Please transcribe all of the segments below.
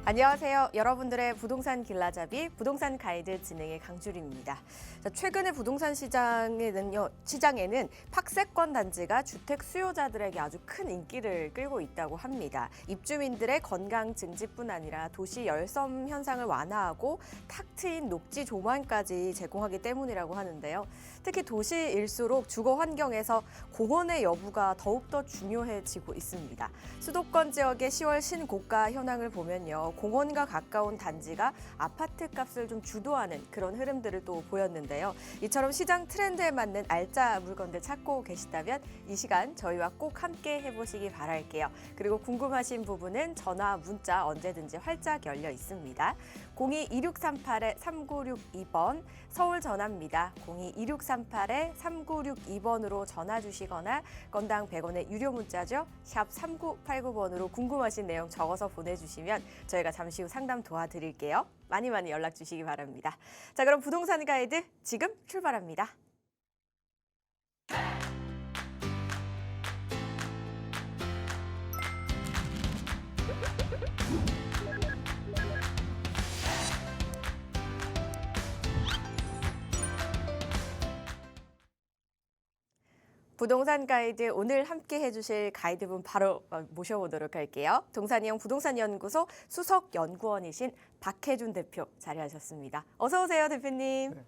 안녕하세요. 여러분들의 부동산 길라잡이 부동산 가이드 진행의 강주리입니다. 자, 최근에 부동산 시장에는 팍세권 단지가 주택 수요자들에게 아주 큰 인기를 끌고 있다고 합니다. 입주민들의 건강 증진뿐 아니라 도시 열섬 현상을 완화하고 탁 트인 녹지 조망까지 제공하기 때문이라고 하는데요. 특히 도시일수록 주거 환경에서 공원의 여부가 더욱더 중요해지고 있습니다. 수도권 지역의 10월 신고가 현황을 보면요. 공원과 가까운 단지가 아파트 값을 좀 주도하는 그런 흐름들을 또 보였는데요. 이처럼 시장 트렌드에 맞는 알짜 물건들 찾고 계시다면 이 시간 저희와 꼭 함께 해보시기 바랄게요. 그리고 궁금하신 부분은 전화, 문자 언제든지 활짝 열려 있습니다. 02-2638-3962번 서울 전화입니다. 02-2638-3962번으로 전화 주시거나 건당 100원의 유료 문자죠. 샵 3989번으로 궁금하신 내용 적어서 보내주시면 저희가 잠시 후 상담 도와드릴게요. 많이 연락 주시기 바랍니다. 자, 그럼 부동산 가이드 지금 출발합니다. 부동산 가이드 오늘 함께 해주실 가이드분 바로 모셔보도록 할게요. 동산이형 부동산연구소 수석연구원이신 박혜준 대표 자리하셨습니다. 어서 오세요, 대표님. 네.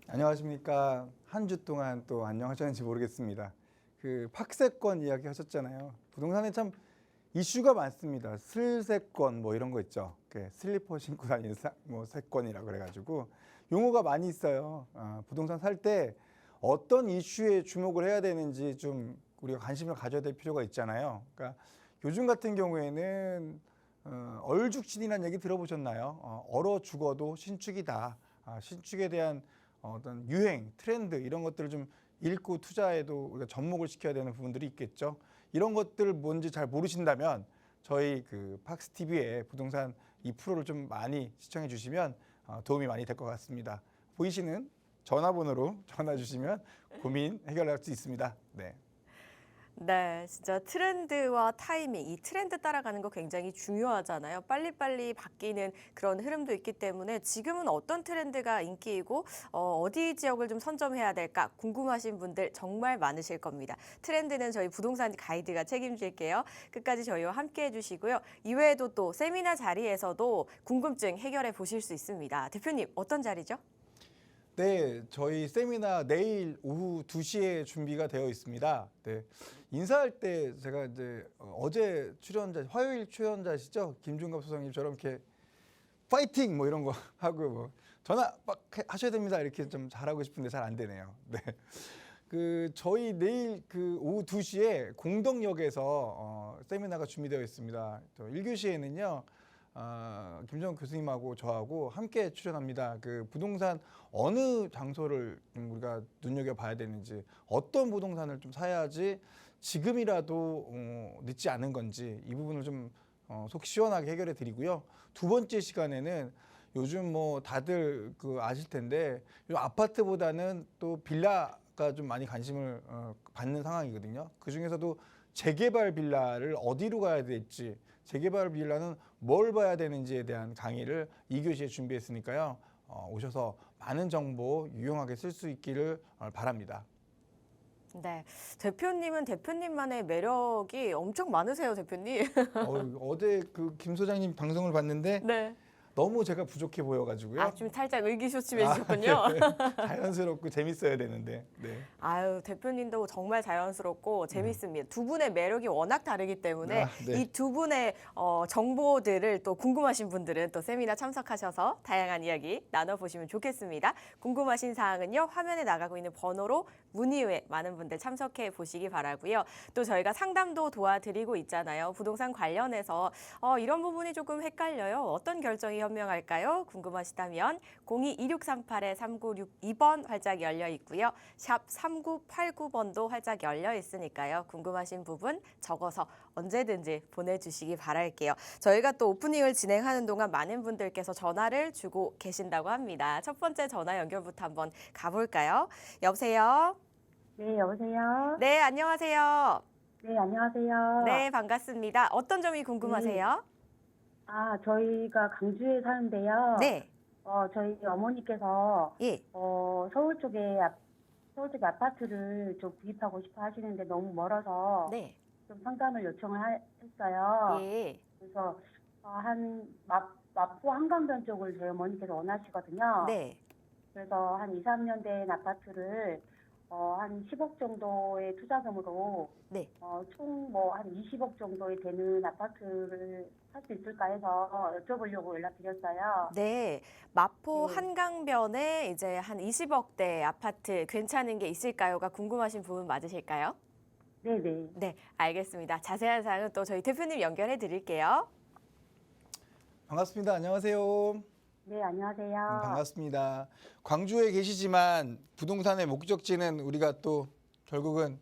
안녕하십니까. 한 주 동안 또 안녕하셨는지 모르겠습니다. 그 팍세권 이야기 하셨잖아요. 부동산에 참 이슈가 많습니다. 슬세권 뭐 이런 거 있죠. 슬리퍼 신고 다니는 세권이라고 그래가지고 용어가 많이 있어요. 부동산 살 때 어떤 이슈에 주목을 해야 되는지 좀 우리가 관심을 가져야 될 필요가 있잖아요. 그러니까 요즘 같은 경우에는 얼죽진이라는 얘기 들어보셨나요? 얼어 죽어도 신축이다. 신축에 대한 어떤 유행, 트렌드 이런 것들을 좀 읽고 투자에도 우리가 접목을 시켜야 되는 부분들이 있겠죠. 이런 것들 뭔지 잘 모르신다면 저희 그 팍스TV의 부동산 이 프로를 좀 많이 시청해 주시면 도움이 많이 될 것 같습니다. 보이시는 전화번호로 전화 주시면 고민 해결할 수 있습니다. 네. 네, 진짜 트렌드와 타이밍, 이 트렌드 따라가는 거 굉장히 중요하잖아요. 빨리빨리 바뀌는 그런 흐름도 있기 때문에 지금은 어떤 트렌드가 인기이고 어디 지역을 좀 선점해야 될까 궁금하신 분들 정말 많으실 겁니다. 트렌드는 저희 부동산 가이드가 책임질게요. 끝까지 저희와 함께 해주시고요. 이외에도 또 세미나 자리에서도 궁금증 해결해 보실 수 있습니다. 대표님, 어떤 자리죠? 네, 저희 세미나 내일 오후 2시에 준비가 되어 있습니다. 네. 인사할 때 제가 이제 어제 출연자, 화요일 출연자시죠? 김준갑 소장님처럼 이렇게 파이팅 뭐 이런 거 하고 뭐 전화 막 하셔야 됩니다. 이렇게 좀 잘하고 싶은데 잘 안 되네요. 네. 그 저희 내일 그 오후 2시에 공덕역에서 세미나가 준비되어 있습니다. 1교시에는요. 김정은 교수님하고 저하고 함께 출연합니다. 그 부동산 어느 장소를 좀 우리가 눈여겨봐야 되는지, 어떤 부동산을 좀 사야지 지금이라도 늦지 않은 건지 이 부분을 좀 속 시원하게 해결해 드리고요. 두 번째 시간에는 요즘 뭐 다들 그 아실 텐데 아파트보다는 또 빌라가 좀 많이 관심을 받는 상황이거든요. 그 중에서도 재개발 빌라를 어디로 가야 될지, 재개발 빌라는 뭘 봐야 되는지에 대한 강의를 2교시에 준비했으니까요. 오셔서 많은 정보 유용하게 쓸 수 있기를 바랍니다. 네, 대표님은 대표님만의 매력이 엄청 많으세요, 대표님. 어제 그 김 소장님 방송을 봤는데 네. 너무 제가 부족해 보여가지고요. 좀 살짝 의기소침해지셨군요. 네. 자연스럽고 재밌어야 되는데. 네. 아유, 대표님도 정말 자연스럽고 재밌습니다. 두 분의 매력이 워낙 다르기 때문에 네. 이 두 분의 정보들을 또 궁금하신 분들은 또 세미나 참석하셔서 다양한 이야기 나눠보시면 좋겠습니다. 궁금하신 사항은요, 화면에 나가고 있는 번호로 문의 후에 많은 분들 참석해 보시기 바라고요. 또 저희가 상담도 도와드리고 있잖아요. 부동산 관련해서 이런 부분이 조금 헷갈려요. 어떤 결정이 현명할까요? 궁금하시다면 02-2638-3962번 활짝 열려 있고요. 샵 3989번도 활짝 열려 있으니까요. 궁금하신 부분 적어서 언제든지 보내주시기 바랄게요. 저희가 또 오프닝을 진행하는 동안 많은 분들께서 전화를 주고 계신다고 합니다. 첫 번째 전화 연결부터 한번 가볼까요? 여보세요? 네, 여보세요? 네, 안녕하세요. 네, 안녕하세요. 네, 반갑습니다. 어떤 점이 궁금하세요? 저희가 강주에 사는데요. 네. 저희 어머니께서 예. 서울 쪽에 아파트를 좀 구입하고 싶어 하시는데 너무 멀어서 네. 좀 상담을 했어요. 예. 그래서 마포 한강변 쪽을 저희 어머니께서 원하시거든요. 네. 그래서 한 2, 3년 된 아파트를 한 10억 정도의 투자금으로 네. 총 뭐 한 20억 정도에 되는 아파트를 살 수 있을까 해서 여쭤보려고 연락드렸어요. 네. 마포 네, 한강변에 이제 한 20억대 아파트 괜찮은 게 있을까요?가 궁금하신 부분 맞으실까요? 네네. 네, 알겠습니다. 자세한 사항은 또 저희 대표님 연결해 드릴게요. 반갑습니다. 안녕하세요. 네, 안녕하세요. 반갑습니다. 광주에 계시지만 부동산의 목적지는 우리가 또 결국은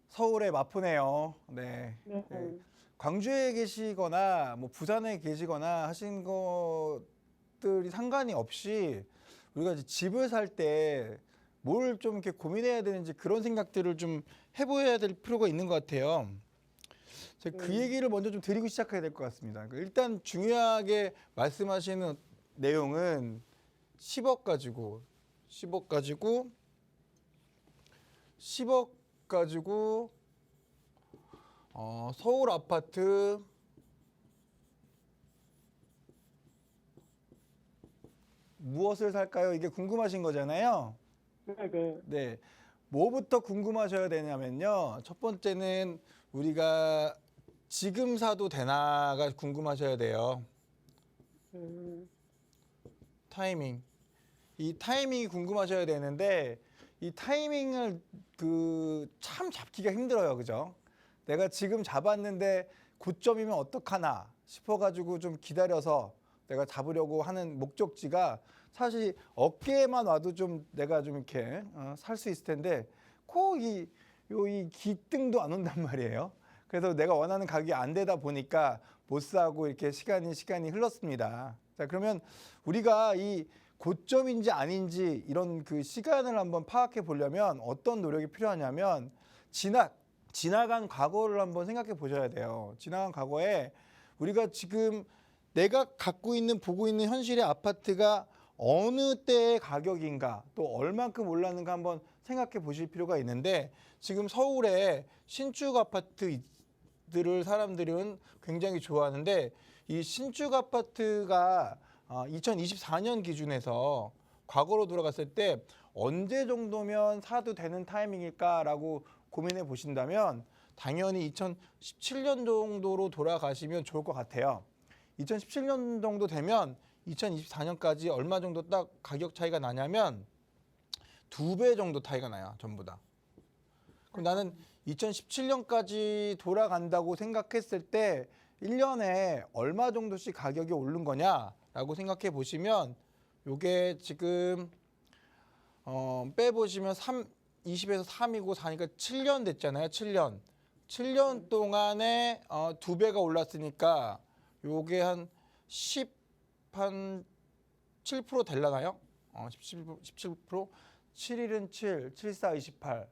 서울의 마포네요. 네. 네, 네. 광주에 계시거나 뭐 부산에 계시거나 하신 것들이 상관이 없이 우리가 이제 집을 살 때 뭘 좀 이렇게 고민해야 되는지 그런 생각들을 좀 해보셔야 될 필요가 있는 것 같아요. 제가 그 네. 얘기를 먼저 좀 드리고 시작해야 될 것 같습니다. 일단 중요하게 말씀하시는 내용은 10억 가지고 10억 가지고 서울 아파트 무엇을 살까요? 이게 궁금하신 거잖아요. 네네. 네. 뭐부터 궁금하셔야 되냐면요. 첫 번째는 우리가 지금 사도 되나가 궁금하셔야 돼요. 음, 타이밍. 이 타이밍이 궁금하셔야 되는데 이 타이밍을 참 잡기가 힘들어요. 그죠? 내가 지금 잡았는데 고점이면 어떡하나 싶어가지고 좀 기다려서 내가 잡으려고 하는 목적지가 사실 어깨에만 와도 좀 내가 좀 이렇게 살 수 있을 텐데 꼭 이 기등도 안 온단 말이에요. 그래서 내가 원하는 가격이 안 되다 보니까 못 사고 이렇게 시간이 흘렀습니다. 자, 그러면 우리가 이 고점인지 아닌지 이런 그 시간을 한번 파악해 보려면 어떤 노력이 필요하냐면 지나간 과거를 한번 생각해 보셔야 돼요. 지나간 과거에 우리가 지금 내가 보고 있는 현실의 아파트가 어느 때의 가격인가 또 얼만큼 올랐는가 한번 생각해 보실 필요가 있는데 지금 서울에 신축 아파트들을 사람들은 굉장히 좋아하는데 이 신축 아파트가 2024년 기준에서 과거로 돌아갔을 때 언제 정도면 사도 되는 타이밍일까라고 고민해 보신다면 당연히 2017년 정도로 돌아가시면 좋을 것 같아요. 2017년 정도 되면 2024년까지 얼마 정도 딱 가격 차이가 나냐면 2배 정도 차이가 나요. 전부 다. 그럼 나는 2017년까지 돌아간다고 생각했을 때 1년에 얼마 정도씩 가격이 오른 거냐라고 생각해 보시면 요게 지금 빼보시면 20에서 3이고 4니까 7년 됐잖아요. 7년 동안에 2배가 올랐으니까 요게 한 7% 될라나요? 17%? 7일은 7, 74, 28.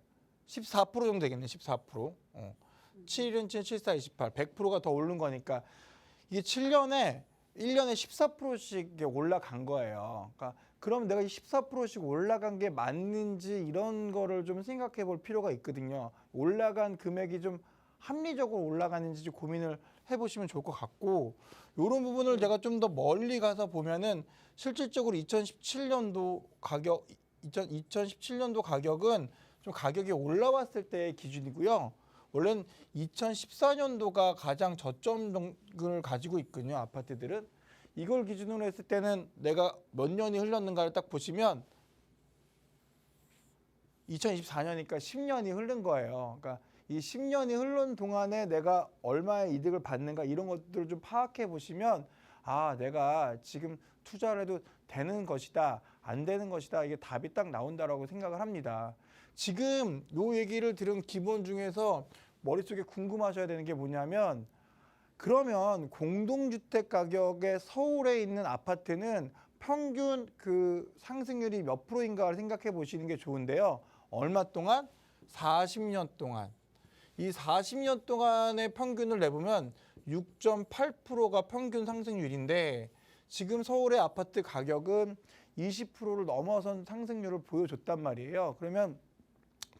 14% 정도 되겠네. 14%. 7일은 7, 74, 28. 100%가 더 오른 거니까 이게 1년에 14%씩 올라간 거예요. 그러니까 그럼 내가 이 14%씩 올라간 게 맞는지 이런 거를 좀 생각해 볼 필요가 있거든요. 올라간 금액이 좀 합리적으로 올라가는지 좀 고민을 해보시면 좋을 것 같고 이런 부분을 제가 좀 더 멀리 가서 보면은 실질적으로 2017년도 가격은 좀 가격이 올라왔을 때의 기준이고요. 원래는 2014년도가 가장 저점을 가지고 있거든요. 아파트들은. 이걸 기준으로 했을 때는 내가 몇 년이 흘렀는가를 딱 보시면 2024년이니까 10년이 흐른 거예요. 그러니까 이 10년이 흐른 동안에 내가 얼마의 이득을 받는가 이런 것들을 좀 파악해 보시면 내가 지금 투자를 해도 되는 것이다, 안 되는 것이다. 이게 답이 딱 나온다라고 생각을 합니다. 지금 요 얘기를 들은 기본 중에서 머릿속에 궁금하셔야 되는 게 뭐냐면 그러면 공동주택 가격에 서울에 있는 아파트는 평균 그 상승률이 몇 프로인가를 생각해 보시는 게 좋은데요. 얼마 동안? 40년 동안. 이 40년 동안의 평균을 내보면 6.8%가 평균 상승률인데 지금 서울의 아파트 가격은 20%를 넘어선 상승률을 보여줬단 말이에요. 그러면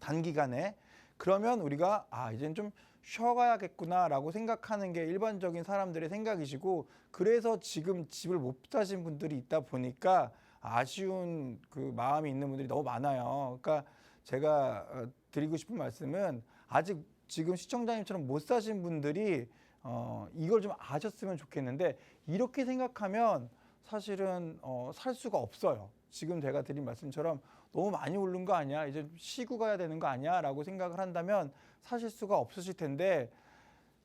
단기간에 그러면 우리가 이제는 좀 쉬어가야겠구나라고 생각하는 게 일반적인 사람들의 생각이시고 그래서 지금 집을 못 사신 분들이 있다 보니까 아쉬운 그 마음이 있는 분들이 너무 많아요. 그러니까 제가 드리고 싶은 말씀은 아직 지금 시청자님처럼 못 사신 분들이 이걸 좀 아셨으면 좋겠는데 이렇게 생각하면 사실은 살 수가 없어요. 지금 제가 드린 말씀처럼 너무 많이 오른 거 아니야? 이제 쉬고 가야 되는 거 아니야? 라고 생각을 한다면 사실 수가 없으실 텐데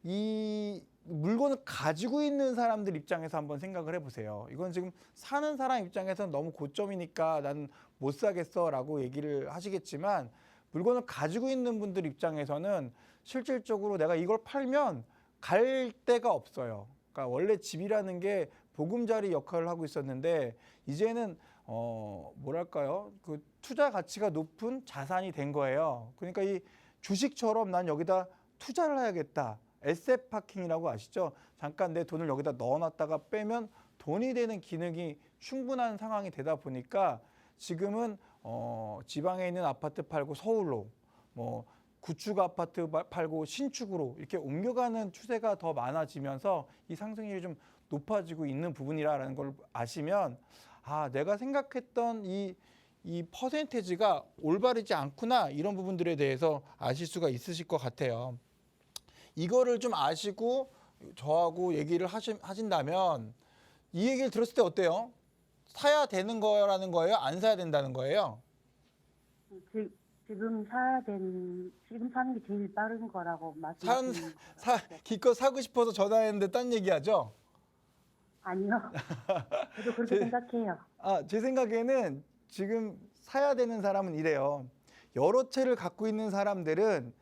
이 물건을 가지고 있는 사람들 입장에서 한번 생각을 해보세요. 이건 지금 사는 사람 입장에서는 너무 고점이니까 난 못 사겠어 라고 얘기를 하시겠지만 물건을 가지고 있는 분들 입장에서는 실질적으로 내가 이걸 팔면 갈 데가 없어요. 그러니까 원래 집이라는 게 보금자리 역할을 하고 있었는데 이제는 뭐랄까요? 그 투자 가치가 높은 자산이 된 거예요. 그러니까 이 주식처럼 난 여기다 투자를 해야겠다. 에셋 파킹이라고 아시죠? 잠깐 내 돈을 여기다 넣어놨다가 빼면 돈이 되는 기능이 충분한 상황이 되다 보니까 지금은 지방에 있는 아파트 팔고 서울로 뭐 구축 아파트 팔고 신축으로 이렇게 옮겨가는 추세가 더 많아지면서 이 상승률이 좀 높아지고 있는 부분이라는 걸 아시면 내가 생각했던 이 퍼센테이지가 올바르지 않구나 이런 부분들에 대해서 아실 수가 있으실 것 같아요. 이거를 좀 아시고 저하고 얘기를 하신다면 이 얘기를 들었을 때 어때요? 사야 되는 거라는 거예요? 안 사야 된다는 거예요? 지금 사는 게 제일 빠른 거라고 말씀하시는 거예요. 기껏 사고 싶어서 전화했는데 딴 얘기하죠? 아니요. 저도 그렇게 생각해요. 제 생각에는 지금 사야 되는 사람은 이래요. 여러 채를 갖고 있는 사람들은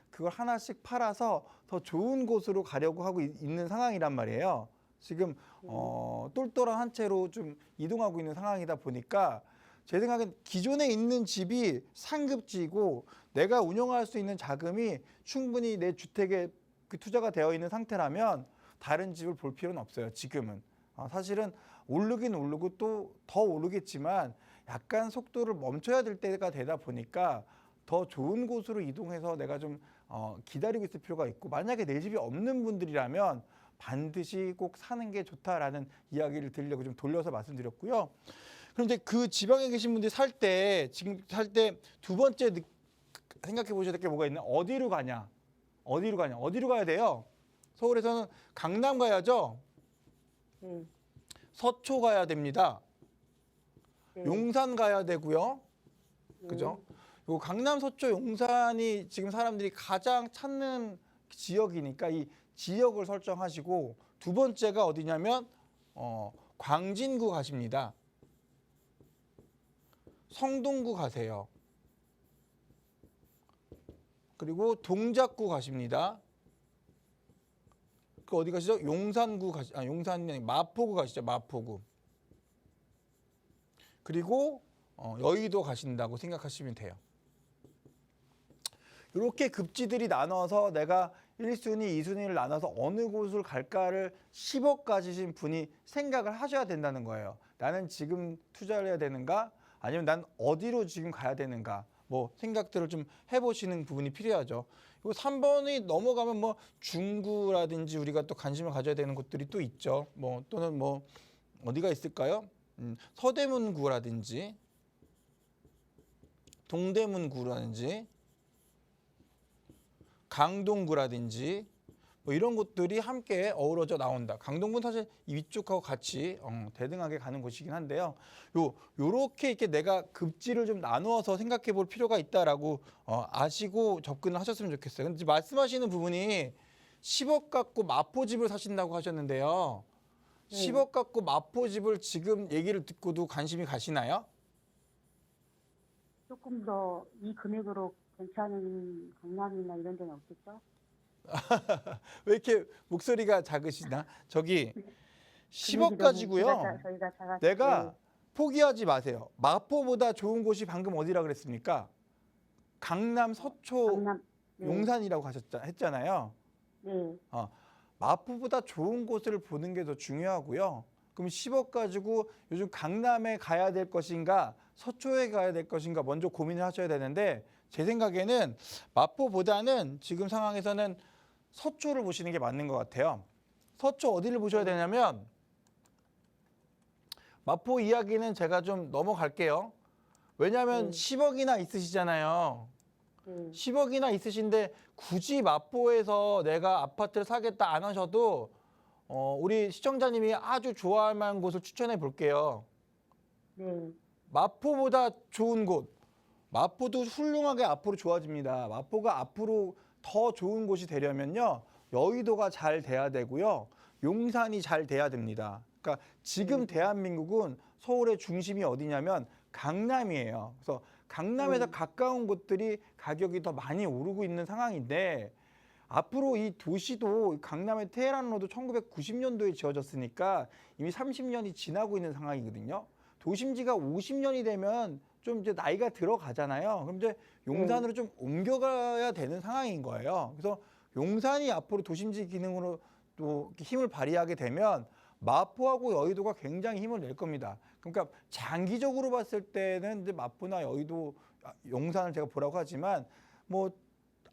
그걸 하나씩 팔아서 더 좋은 곳으로 가려고 하고 있는 상황이란 말이에요. 지금 똘똘한 한 채로 좀 이동하고 있는 상황이다 보니까 제 생각엔 기존에 있는 집이 상급지이고 내가 운영할 수 있는 자금이 충분히 내 주택에 그 투자가 되어 있는 상태라면 다른 집을 볼 필요는 없어요. 지금은 사실은 오르긴 오르고 또 더 오르겠지만 약간 속도를 멈춰야 될 때가 되다 보니까 더 좋은 곳으로 이동해서 내가 좀 기다리고 있을 필요가 있고 만약에 내 집이 없는 분들이라면 반드시 꼭 사는 게 좋다라는 이야기를 드리려고 좀 돌려서 말씀드렸고요. 그런데 그 지방에 계신 분들이 지금 살 때 두 번째 생각해 보셔야 될 게 뭐가 있나? 어디로 가냐? 어디로 가야 돼요? 서울에서는 강남 가야죠. 네. 서초 가야 됩니다. 네. 용산 가야 되고요. 네. 그죠? 요 강남, 서초, 용산이 지금 사람들이 가장 찾는 지역이니까 이 지역을 설정하시고 두 번째가 어디냐면 광진구 가십니다. 성동구 가세요. 그리고 동작구 가십니다. 그 어디 가시죠? 용산구 용산이 아니고 마포구 가시죠. 마포구. 그리고 여의도 가신다고 생각하시면 돼요. 이렇게 급지들이 나눠서 내가 1순위, 2순위를 나눠서 어느 곳을 갈까를 10억 가지신 분이 생각을 하셔야 된다는 거예요. 나는 지금 투자를 해야 되는가? 아니면 난 어디로 지금 가야 되는가? 뭐 생각들을 좀 해보시는 부분이 필요하죠. 그리고 3번이 넘어가면 뭐 중구라든지 우리가 또 관심을 가져야 되는 곳들이 또 있죠. 뭐 또는 뭐 어디가 있을까요? 서대문구라든지 동대문구라든지 강동구라든지 뭐 이런 곳들이 함께 어우러져 나온다. 강동구는 사실 이 위쪽하고 같이 대등하게 가는 곳이긴 한데요. 요렇게 이렇게 내가 급지를 좀 나누어서 생각해 볼 필요가 있다라고 아시고 접근을 하셨으면 좋겠어요. 근데 말씀하시는 부분이 10억 갖고 마포집을 사신다고 하셨는데요. 10억 갖고 마포집을 지금 얘기를 듣고도 관심이 가시나요? 조금 더 이 금액으로 괜찮은 강남이나 이런 데는 없겠죠? 왜 이렇게 목소리가 작으시나? 저기 10억 금액이 가지고요. 저희가 작아서 내가 포기하지 마세요. 마포보다 좋은 곳이 방금 어디라 그랬습니까? 강남 서초. 용산이라고 했잖아요. 네. 마포보다 좋은 곳을 보는 게 더 중요하고요. 그럼 10억 가지고 요즘 강남에 가야 될 것인가, 서초에 가야 될 것인가 먼저 고민을 하셔야 되는데 제 생각에는 마포보다는 지금 상황에서는 서초를 보시는 게 맞는 것 같아요. 서초 어디를 보셔야 되냐면 마포 이야기는 제가 좀 넘어갈게요. 왜냐하면 10억이나 있으시잖아요. 10억이나 있으신데 굳이 마포에서 내가 아파트를 사겠다 안 하셔도 우리 시청자님이 아주 좋아할 만한 곳을 추천해 볼게요. 네. 마포보다 좋은 곳. 마포도 훌륭하게 앞으로 좋아집니다. 마포가 앞으로 더 좋은 곳이 되려면요. 여의도가 잘 돼야 되고요. 용산이 잘 돼야 됩니다. 그러니까 지금 대한민국은 서울의 중심이 어디냐면 강남이에요. 그래서 강남에서 가까운 곳들이 가격이 더 많이 오르고 있는 상황인데 앞으로 이 도시도 강남의 테헤란로드 1990년도에 지어졌으니까 이미 30년이 지나고 있는 상황이거든요. 도심지가 50년이 되면 좀 이제 나이가 들어가잖아요. 그럼 이제 용산으로 좀 옮겨가야 되는 상황인 거예요. 그래서 용산이 앞으로 도심지 기능으로 또 힘을 발휘하게 되면 마포하고 여의도가 굉장히 힘을 낼 겁니다. 그러니까 장기적으로 봤을 때는 이제 마포나 여의도, 용산을 제가 보라고 하지만 뭐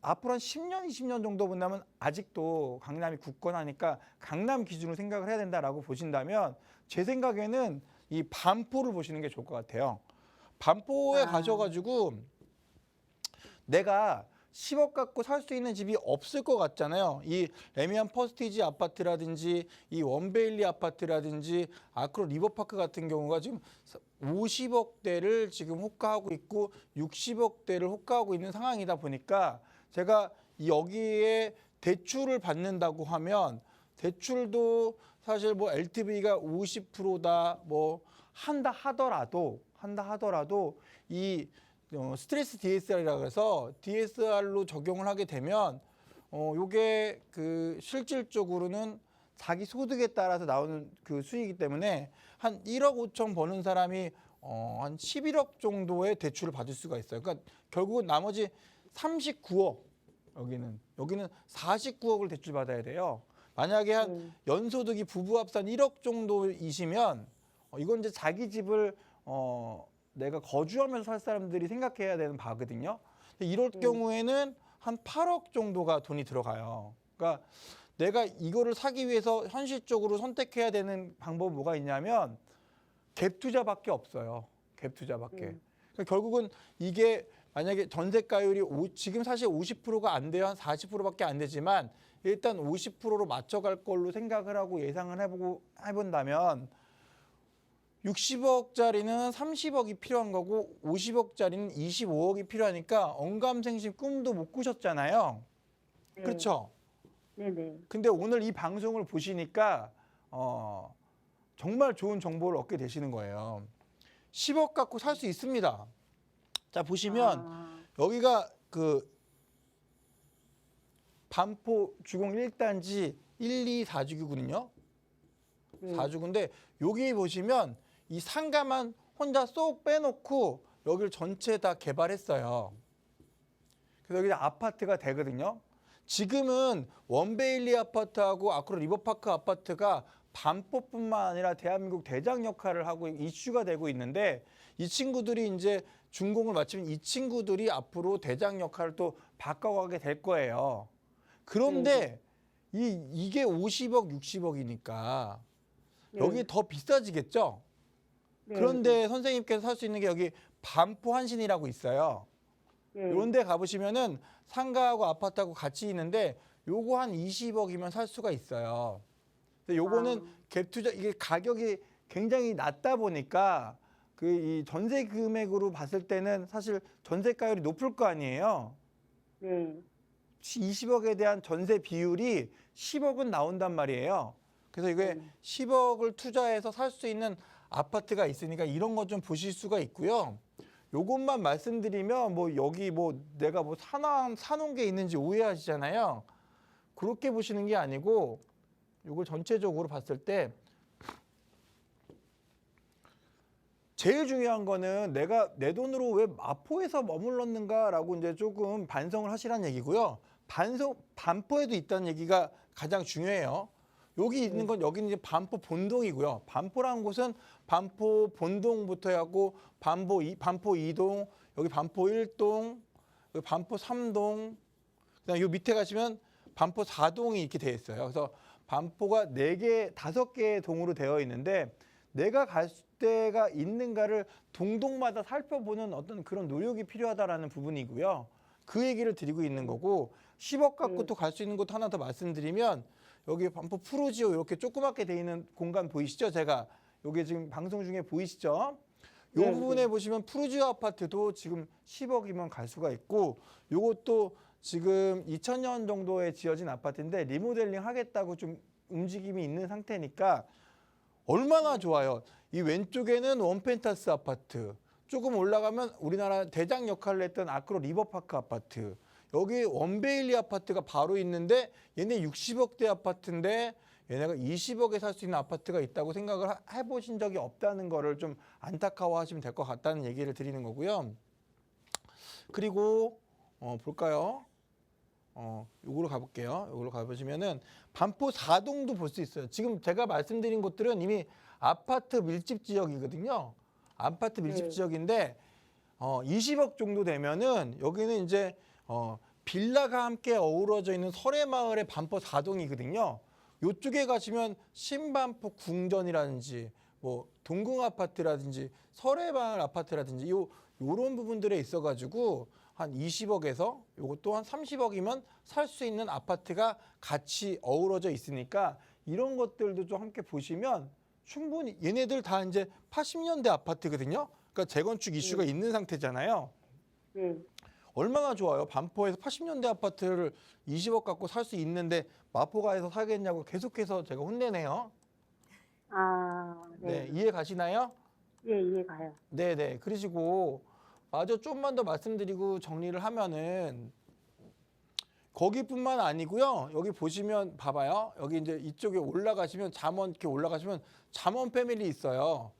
앞으로 한 10년, 20년 정도 본다면 아직도 강남이 굳건하니까 강남 기준으로 생각을 해야 된다라고 보신다면 제 생각에는 이 반포를 보시는 게 좋을 것 같아요. 반포에 가셔가지고 내가 10억 갖고 살 수 있는 집이 없을 것 같잖아요. 이 레미안 퍼스티지 아파트라든지 이 원베일리 아파트라든지 아크로 리버파크 같은 경우가 지금 50억대를 지금 호가하고 있고 60억대를 호가하고 있는 상황이다 보니까 제가 여기에 대출을 받는다고 하면 대출도 사실 뭐 LTV가 50%다 뭐 한다 하더라도 이 스트레스 DSR이라고 해서 DSR로 적용을 하게 되면 요게 그 실질적으로는 자기 소득에 따라서 나오는 그 수익이기 때문에 한 1억 5천 버는 사람이 한 11억 정도의 대출을 받을 수가 있어요. 그러니까 결국은 나머지 39억 여기는 49억을 대출 받아야 돼요. 만약에 한 연소득이 부부 합산 1억 정도이시면 이건 이제 자기 집을 내가 거주하면서 살 사람들이 생각해야 되는 바거든요. 이럴 경우에는 한 8억 정도가 돈이 들어가요. 그러니까 내가 이거를 사기 위해서 현실적으로 선택해야 되는 방법이 뭐가 있냐면 갭 투자밖에 없어요. 갭 투자밖에. 그러니까 결국은 이게 만약에 전세가율이 지금 사실 50%가 안 돼요. 한 40%밖에 안 되지만 일단 50%로 맞춰갈 걸로 생각을 하고 예상을 해본다면 60억짜리는 30억이 필요한 거고 50억짜리는 25억이 필요하니까 언감생심 꿈도 못 꾸셨잖아요. 네. 그렇죠? 네네. 근데 오늘 이 방송을 보시니까 정말 좋은 정보를 얻게 되시는 거예요. 10억 갖고 살 수 있습니다. 자 보시면 여기가 그 반포 주공 1단지 1, 2, 4주기거든요. 4주인데 여기 보시면 이 상가만 혼자 쏙 빼놓고 여기를 전체 다 개발했어요. 그래서 여기 아파트가 되거든요. 지금은 원베일리 아파트하고 아크로 리버파크 아파트가 반포뿐만 아니라 대한민국 대장 역할을 하고 이슈가 되고 있는데 이 친구들이 이제 준공을 마치면 이 친구들이 앞으로 대장 역할을 또 바꿔가게 될 거예요. 그런데 이게 50억, 60억이니까 여기 더 비싸지겠죠? 그런데 선생님께서 살 수 있는 게 여기 반포 한신이라고 있어요. 이런 데 가보시면은 상가하고 아파트하고 같이 있는데 요거 한 20억이면 살 수가 있어요. 근데 요거는 갭 투자 이게 가격이 굉장히 낮다 보니까 그 이 전세 금액으로 봤을 때는 사실 전세가율이 높을 거 아니에요. 네. 20억에 대한 전세 비율이 10억은 나온단 말이에요. 그래서 이게 10억을 투자해서 살 수 있는 아파트가 있으니까 이런 거 좀 보실 수가 있고요. 요것만 말씀드리면 뭐 여기 뭐 내가 뭐 사놓은 게 있는지 오해하시잖아요. 그렇게 보시는 게 아니고 요걸 전체적으로 봤을 때 제일 중요한 거는 내가 내 돈으로 왜 마포에서 머물렀는가라고 이제 조금 반성을 하시라는 얘기고요. 반포에도 있다는 얘기가 가장 중요해요. 여기 있는 건 여기는 이제 반포 본동이고요. 반포라는 곳은 반포 본동부터 해갖고 반포 2동, 여기 반포 1동, 여기 반포 3동, 그다음 요 밑에 가시면 반포 4동이 이렇게 되어 있어요. 그래서 반포가 4개, 5개의 동으로 되어 있는데 내가 갈 데가 있는가를 동동마다 살펴보는 어떤 그런 노력이 필요하다라는 부분이고요. 그 얘기를 드리고 있는 거고 10억 갖고 또 갈 수 있는 곳 하나 더 말씀드리면 여기 반포 푸르지오 이렇게 조그맣게 돼 있는 공간 보이시죠? 제가 여기 지금 방송 중에 보이시죠? 이 네, 부분에 네. 보시면 푸르지오 아파트도 지금 10억이면 갈 수가 있고 요것도 지금 2000년 정도에 지어진 아파트인데 리모델링 하겠다고 좀 움직임이 있는 상태니까 얼마나 좋아요. 이 왼쪽에는 원펜타스 아파트, 조금 올라가면 우리나라 대장 역할을 했던 아크로 리버파크 아파트, 여기 원베일리 아파트가 바로 있는데 얘네 60억대 아파트인데 얘네가 20억에 살 수 있는 아파트가 있다고 생각을 해보신 적이 없다는 거를 좀 안타까워하시면 될 것 같다는 얘기를 드리는 거고요. 그리고 볼까요? 요거로 가볼게요. 요거로 가보시면은 반포 4동도 볼 수 있어요. 지금 제가 말씀드린 곳들은 이미 아파트 밀집 지역이거든요. 아파트 밀집 네. 지역인데 20억 정도 되면은 여기는 이제 빌라가 함께 어우러져 있는 설해마을의 반포 4동이거든요. 요쪽에 가시면 신반포 궁전이라든지 뭐 동궁 아파트라든지 설해마을 아파트라든지 요런 부분들에 있어가지고 한 20억에서 요것도 한 30억이면 살 수 있는 아파트가 같이 어우러져 있으니까 이런 것들도 좀 함께 보시면 충분히 얘네들 다 이제 80년대 아파트거든요. 그러니까 재건축 이슈가 있는 상태잖아요. 네. 얼마나 좋아요. 반포에서 80년대 아파트를 20억 갖고 살 수 있는데 마포가에서 살겠냐고 계속해서 제가 혼내네요. 아, 네, 네. 이해 가시나요? 예, 이해 가요. 네네. 그러시고 마저 좀만 더 말씀드리고 정리를 하면은 거기뿐만 아니고요. 여기 보시면 봐봐요. 여기 이제 이쪽에 올라가시면 잠원 이렇게 올라가시면 잠원 패밀리 있어요.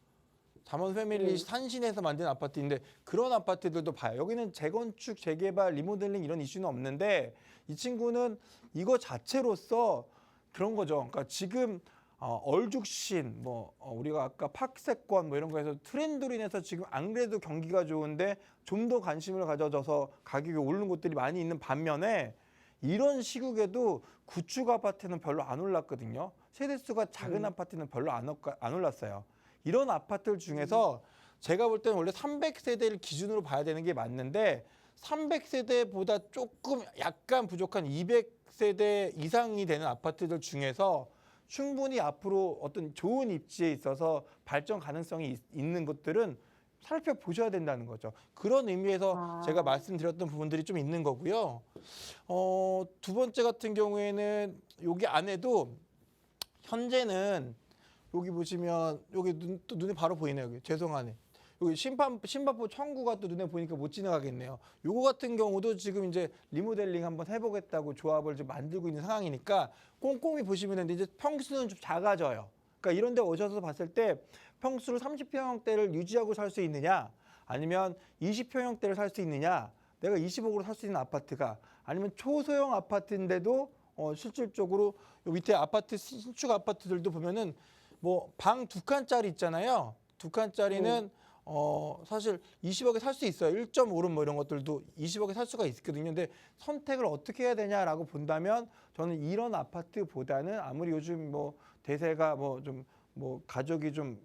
잠원 패밀리 산신에서 만든 아파트인데 그런 아파트들도 봐요. 여기는 재건축, 재개발, 리모델링 이런 이슈는 없는데 이 친구는 이거 자체로서 그런 거죠. 그러니까 지금 얼죽신 우리가 아까 팍세권 이런 거에서 트렌드로 인해서 지금 안 그래도 경기가 좋은데 좀 더 관심을 가져져서 가격이 오르는 곳들이 많이 있는 반면에 이런 시국에도 구축 아파트는 별로 안 올랐거든요. 세대수가 작은 아파트는 별로 안 올랐어요. 이런 아파트들 중에서 제가 볼 때는 원래 300세대를 기준으로 봐야 되는 게 맞는데 300세대보다 조금 약간 부족한 200세대 이상이 되는 아파트들 중에서 충분히 앞으로 어떤 좋은 입지에 있어서 발전 가능성이 있는 것들은 살펴보셔야 된다는 거죠. 그런 의미에서 제가 말씀드렸던 부분들이 좀 있는 거고요. 두 번째 같은 경우에는 여기 안에도 현재는 여기 보시면 여기 또 눈에 바로 보이네요. 여기 죄송하네. 여기 신반포 청구가 또 눈에 보니까 못 지나가겠네요. 요거 같은 경우도 지금 이제 리모델링 한번 해보겠다고 조합을 좀 만들고 있는 상황이니까 꼼꼼히 보시면 되는데 이제 평수는 좀 작아져요. 그러니까 이런 데 오셔서 봤을 때 평수를 30평형대를 유지하고 살 수 있느냐 아니면 20평형대를 살 수 있느냐 내가 20억으로 살 수 있는 아파트가 아니면 초소형 아파트인데도 실질적으로 요 밑에 아파트 신축 아파트들도 보면은 뭐 방 2칸짜리 있잖아요. 2칸짜리는 사실 20억에 살 수 있어요. 1.5룸 뭐 이런 것들도 20억에 살 수가 있거든요. 근데 선택을 어떻게 해야 되냐라고 본다면 저는 이런 아파트보다는 아무리 요즘 뭐 대세가 가족이 좀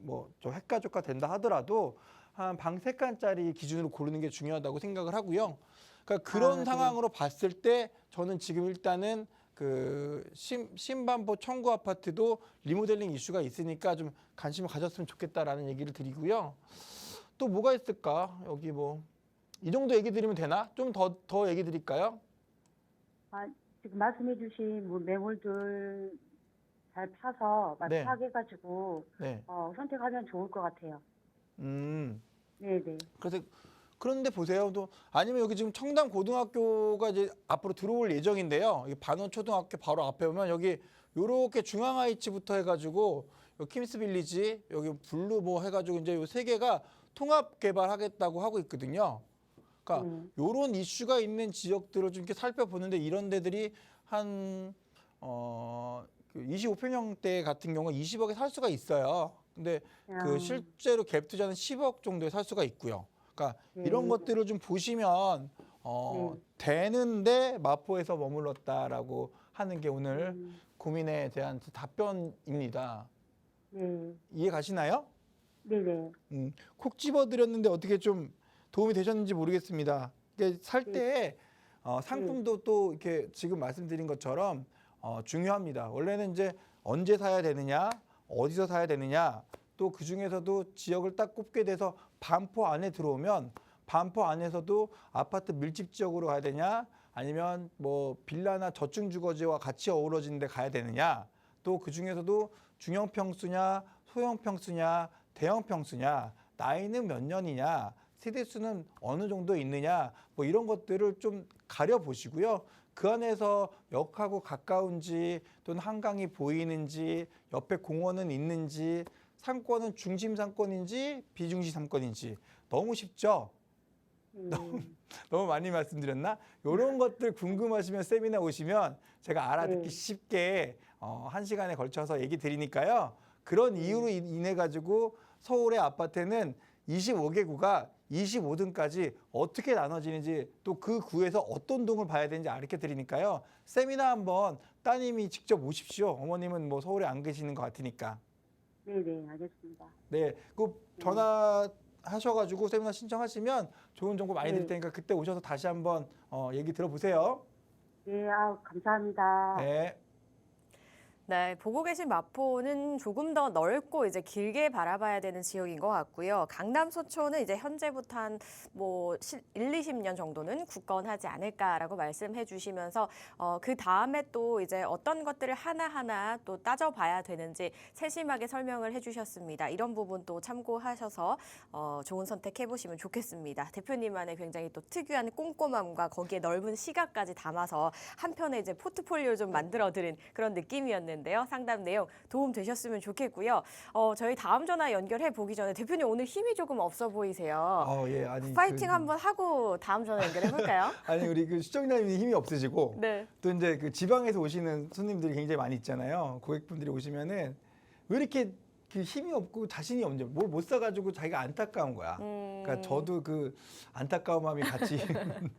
핵가족화 된다 하더라도 한 방 3칸짜리 기준으로 고르는 게 중요하다고 생각을 하고요. 그러니까 그런 상황으로 봤을 때 저는 지금 일단은 그 신반포 청구 아파트도 리모델링 이슈가 있으니까 좀 관심을 가졌으면 좋겠다라는 얘기를 드리고요. 또 뭐가 있을까? 여기 이 정도 얘기 드리면 되나? 좀 더 얘기 드릴까요? 지금 말씀해주신 매물들 잘 파서 네. 파악해가지고 네. 선택하면 좋을 것 같아요. 네네. 그래서 그런데 보세요. 또 아니면 여기 지금 청담 고등학교가 이제 앞으로 들어올 예정인데요. 이 반원 초등학교 바로 앞에 보면 여기 요렇게 중앙하이츠부터 해가지고 요 킴스 빌리지 여기 블루 해가지고 이제 요 세 개가 통합 개발하겠다고 하고 있거든요. 그러니까 이런 이슈가 있는 지역들을 좀 이렇게 살펴보는데 이런 데들이 한 25평형대 같은 경우 20억에 살 수가 있어요. 근데 그 실제로 갭 투자는 10억 정도에 살 수가 있고요. 그러니까 이런 것들을 좀 보시면 되는데 마포에서 머물렀다라고 하는 게 오늘 고민에 대한 답변입니다. 이해 가시나요? 네네. 콕 집어드렸는데 어떻게 좀 도움이 되셨는지 모르겠습니다. 살 때 상품도 또 이렇게 지금 말씀드린 것처럼 중요합니다. 원래는 이제 언제 사야 되느냐, 어디서 사야 되느냐, 또 그 중에서도 지역을 딱 꼽게 돼서 반포 안에 들어오면 반포 안에서도 아파트 밀집 지역으로 가야 되냐, 아니면 뭐 빌라나 저층 주거지와 같이 어우러진 데 가야 되느냐, 또 그 중에서도 중형 평수냐, 소형 평수냐, 대형 평수냐, 나이는 몇 년이냐, 세대수는 어느 정도 있느냐, 뭐 이런 것들을 좀 가려보시고요. 그 안에서 역하고 가까운지 또는 한강이 보이는지, 옆에 공원은 있는지, 상권은 중심 상권인지 비중심 상권인지. 너무 쉽죠? 너무 많이 말씀드렸나? 이런 것들 궁금하시면 세미나 오시면 제가 알아듣기 쉽게 1시간에 걸쳐서 얘기 드리니까요. 그런 이유로 인해 가지고 서울의 아파트는 25개구가 25등까지 어떻게 나눠지는지, 또 그 구에서 어떤 동을 봐야 되는지 가르쳐 드리니까요. 세미나 한번 따님이 직접 오십시오. 어머님은 뭐 서울에 안 계시는 것 같으니까. 네네, 알겠습니다. 네, 그 전화하셔가지고 세미나 신청하시면 좋은 정보 많이 드릴 테니까 그때 오셔서 다시 한번 얘기 들어보세요. 네, 감사합니다. 네. 네, 보고 계신 마포는 조금 더 넓고 이제 길게 바라봐야 되는 지역인 것 같고요. 강남 서초는 이제 현재부터 한 뭐 1, 20년 정도는 굳건하지 않을까라고 말씀해 주시면서 그 다음에 또 이제 어떤 것들을 하나하나 또 따져봐야 되는지 세심하게 설명을 해 주셨습니다. 이런 부분 또 참고하셔서 좋은 선택해 보시면 좋겠습니다. 대표님만의 굉장히 또 특유한 꼼꼼함과 거기에 넓은 시각까지 담아서 한편의 이제 포트폴리오를 좀 만들어 드린 그런 느낌이었는데요. 상담 내용 도움 되셨으면 좋겠고요. 저희 다음 전화 연결해 보기 전에 대표님 오늘 힘이 조금 없어 보이세요. 예, 아니 파이팅 한번 하고 다음 전화 연결해 볼까요? 아니 우리 그 시청자님이 힘이 없으시고 네. 또 이제 그 지방에서 오시는 손님들이 굉장히 많이 있잖아요. 고객분들이 오시면은 왜 이렇게 그 힘이 없고 자신이 없는지 뭘 못 사가지고 자기가 안타까운 거야. 그러니까 저도 그 안타까운 마음이 같이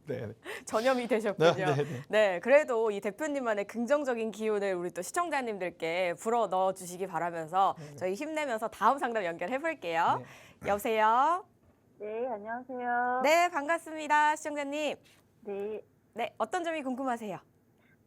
네. 전염이 되셨군요. 네, 네. 네, 그래도 이 대표님만의 긍정적인 기운을 우리 또 시청자님들께 불어 넣어 주시기 바라면서 저희 힘내면서 다음 상담 연결해 볼게요. 여보세요? 네, 안녕하세요. 네, 반갑습니다. 시청자님. 네, 네, 어떤 점이 궁금하세요?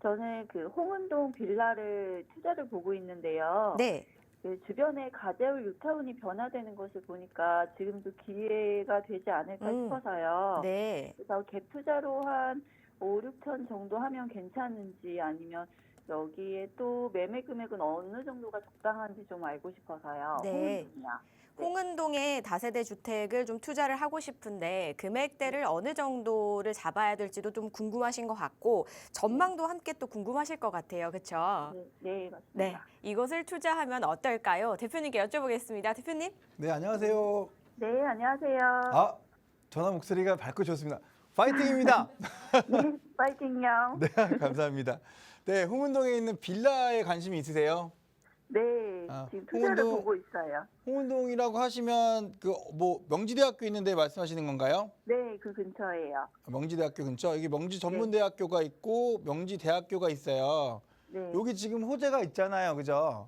저는 그 홍은동 빌라를 투자를 보고 있는데요. 네. 그 주변에 가재울 뉴타운이 변화되는 것을 보니까 지금도 기회가 되지 않을까 싶어서요. 네. 그래서 갭 투자로 한 5, 6천 정도 하면 괜찮은지, 아니면 여기에 또 매매 금액은 어느 정도가 적당한지 좀 알고 싶어서요. 네. 홍은동이요. 홍은동에 다세대 주택을 좀 투자를 하고 싶은데 금액대를 어느 정도를 잡아야 될지도 좀 궁금하신 것 같고 전망도 함께 또 궁금하실 것 같아요. 그렇죠? 네, 맞습니다. 네, 이것을 투자하면 어떨까요? 대표님께 여쭤보겠습니다. 대표님. 네, 안녕하세요. 네, 안녕하세요. 전화 목소리가 밝고 좋습니다. 파이팅입니다. 네, 파이팅요. 네, 감사합니다. 네, 홍은동에 있는 빌라에 관심이 있으세요? 네, 지금 투자를 홍은동- 보고 있어요. 홍은동이라고 하시면 그 뭐 명지대학교 있는데 말씀하시는 건가요? 네, 그 근처예요. 명지대학교 근처. 여기 명지 전문대학교가 있고 명지대학교가 있어요. 네, 여기 지금 호재가 있잖아요, 그죠?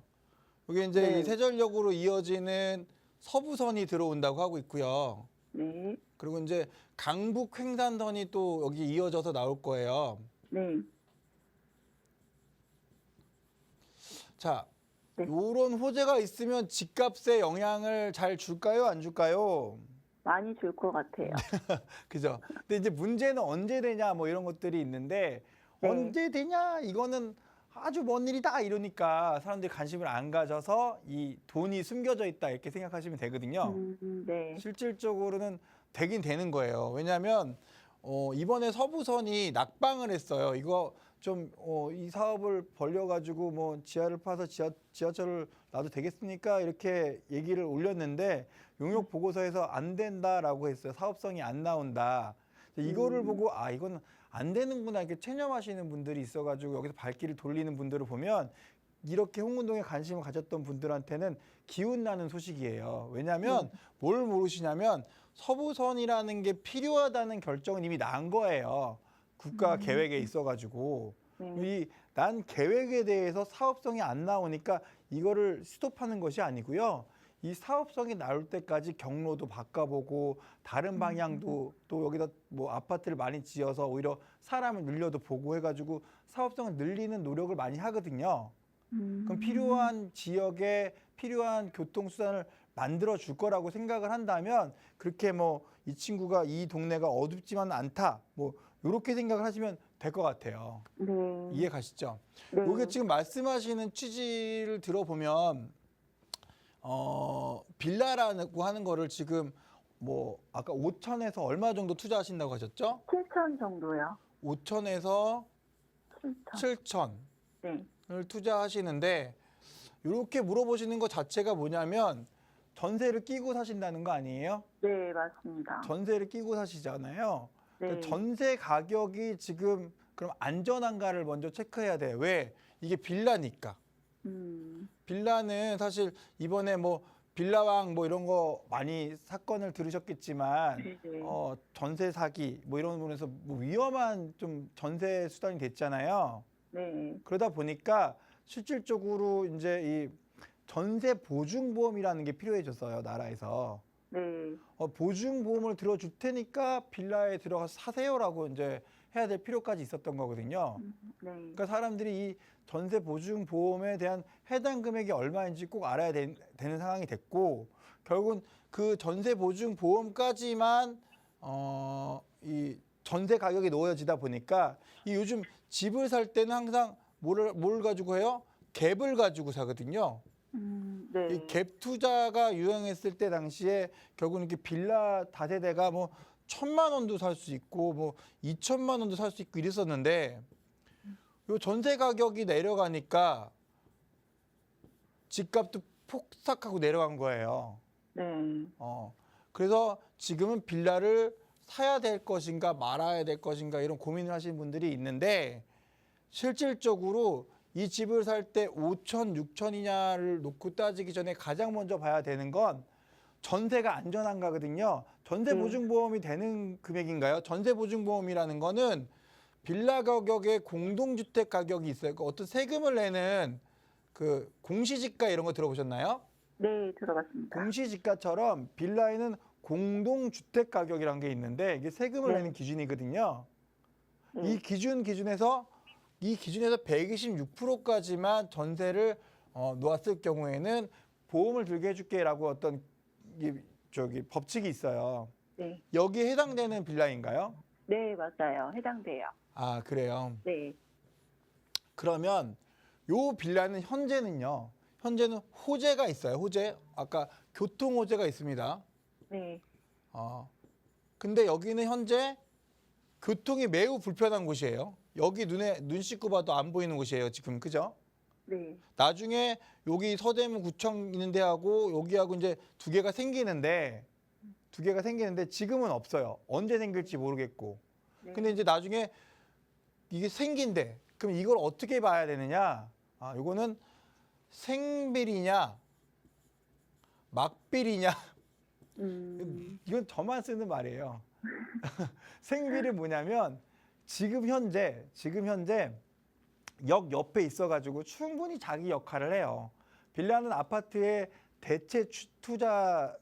여기 이제 네. 이 세전역으로 이어지는 서부선이 들어온다고 하고 있고요. 네, 그리고 이제 강북 횡단선이 또 여기 이어져서 나올 거예요. 네. 자, 네. 이런 호재가 있으면 집값에 영향을 잘 줄까요, 안 줄까요? 많이 줄 것 같아요. 그죠? 근데 이제 문제는 언제 되냐 뭐 이런 것들이 있는데 네. 언제 되냐 이거는 아주 먼 일이다 이러니까 사람들이 관심을 안 가져서 이 돈이 숨겨져 있다 이렇게 생각하시면 되거든요. 네, 실질적으로는 되긴 되는 거예요. 왜냐하면 이번에 서부선이 낙방을 했어요. 이거 좀 이 사업을 벌려가지고 뭐 지하를 파서 지하철을 놔도 되겠습니까? 이렇게 얘기를 올렸는데 용역 보고서에서 안 된다라고 했어요. 사업성이 안 나온다. 이거를 보고 아 이건 안 되는구나 이렇게 체념하시는 분들이 있어가지고 여기서 발길을 돌리는 분들을 보면 이렇게 홍은동에 관심을 가졌던 분들한테는 기운 나는 소식이에요. 왜냐하면 뭘 모르시냐면 서부선이라는 게 필요하다는 결정은 이미 난 거예요. 국가 계획에 있어가지고 이 난 계획에 대해서 사업성이 안 나오니까 이거를 스톱하는 것이 아니고요. 이 사업성이 나올 때까지 경로도 바꿔보고 다른 방향도 또 여기다 뭐 아파트를 많이 지어서 오히려 사람을 늘려도 보고 해가지고 사업성을 늘리는 노력을 많이 하거든요. 그럼 필요한 지역에 필요한 교통수단을 만들어 줄 거라고 생각을 한다면 그렇게 뭐 이 친구가 이 동네가 어둡지만 않다 뭐 이렇게 생각을 하시면 될 것 같아요. 네. 이해 가시죠? 네. 이게 지금 말씀하시는 취지를 들어보면 빌라라고 하는 거를 지금 뭐 아까 5천에서 얼마 정도 투자하신다고 하셨죠? 7천 정도요. 5천에서 7천. 7천을 네. 투자하시는데 이렇게 물어보시는 것 자체가 뭐냐면 전세를 끼고 사신다는 거 아니에요? 네, 맞습니다. 전세를 끼고 사시잖아요. 네. 그러니까 전세 가격이 지금 그럼 안전한가를 먼저 체크해야 돼요. 왜? 이게 빌라니까. 빌라는 사실 이번에 뭐 빌라왕 뭐 이런 거 많이 사건을 들으셨겠지만 네. 전세 사기 뭐 이런 부분에서 뭐 위험한 좀 전세 수단이 됐잖아요. 네. 그러다 보니까 실질적으로 이제 이 전세 보증보험이라는 게 필요해졌어요, 나라에서. 네. 보증보험을 들어줄 테니까 빌라에 들어가서 사세요라고 이제 해야 될 필요까지 있었던 거거든요. 네. 그러니까 사람들이 이 전세 보증 보험에 대한 해당 금액이 얼마인지 꼭 알아야 되는 상황이 됐고 결국은 그 전세 보증 보험까지만 이 전세 가격이 놓여지다 보니까 이 요즘 집을 살 때는 항상 뭘 가지고 해요? 갭을 가지고 사거든요. 네. 이 갭 투자가 유행했을 때 당시에 결국은 이렇게 빌라 다세대가 뭐 1,000만 원도 살 수 있고 뭐 2천만 원도 살 수 있고 이랬었는데 요 전세 가격이 내려가니까 집값도 폭삭하고 내려간 거예요. 네. 그래서 지금은 빌라를 사야 될 것인가 말아야 될 것인가 이런 고민을 하시는 분들이 있는데 실질적으로 이 집을 살 때 5천, 6천이냐를 놓고 따지기 전에 가장 먼저 봐야 되는 건 전세가 안전한가거든요. 전세 보증보험이 되는 금액인가요? 전세 보증보험이라는 거는 빌라 가격에 공동주택 가격이 있어요. 그 어떤 세금을 내는 그 공시지가 이런 거 들어보셨나요? 네, 들어봤습니다. 공시지가처럼 빌라에는 공동주택 가격이라는 게 있는데 이게 세금을 네. 내는 기준이거든요. 네. 이 기준에서 126%까지만 전세를 놓았을 경우에는 보험을 들게 해줄게라고 어떤 법칙이 있어요. 네. 여기에 해당되는 빌라인가요? 네, 맞아요. 해당돼요. 아, 그래요. 네. 그러면 요 빌라는 현재는 호재가 있어요. 호재. 아까 교통 호재가 있습니다. 네. 근데 여기는 현재 교통이 매우 불편한 곳이에요. 여기 눈 씻고 봐도 안 보이는 곳이에요. 지금 그죠? 네. 나중에 여기 서대문 구청 있는 데하고 여기하고 이제 두 개가 생기는데 지금은 없어요. 언제 생길지 모르겠고. 네. 근데 이제 나중에 이게 생긴대. 그럼 이걸 어떻게 봐야 되느냐? 요거는 생빌이냐, 막빌이냐. 이건 저만 쓰는 말이에요. 생빌은 뭐냐면 지금 현재 역 옆에 있어가지고 충분히 자기 역할을 해요. 빌라는 아파트의 대체 투자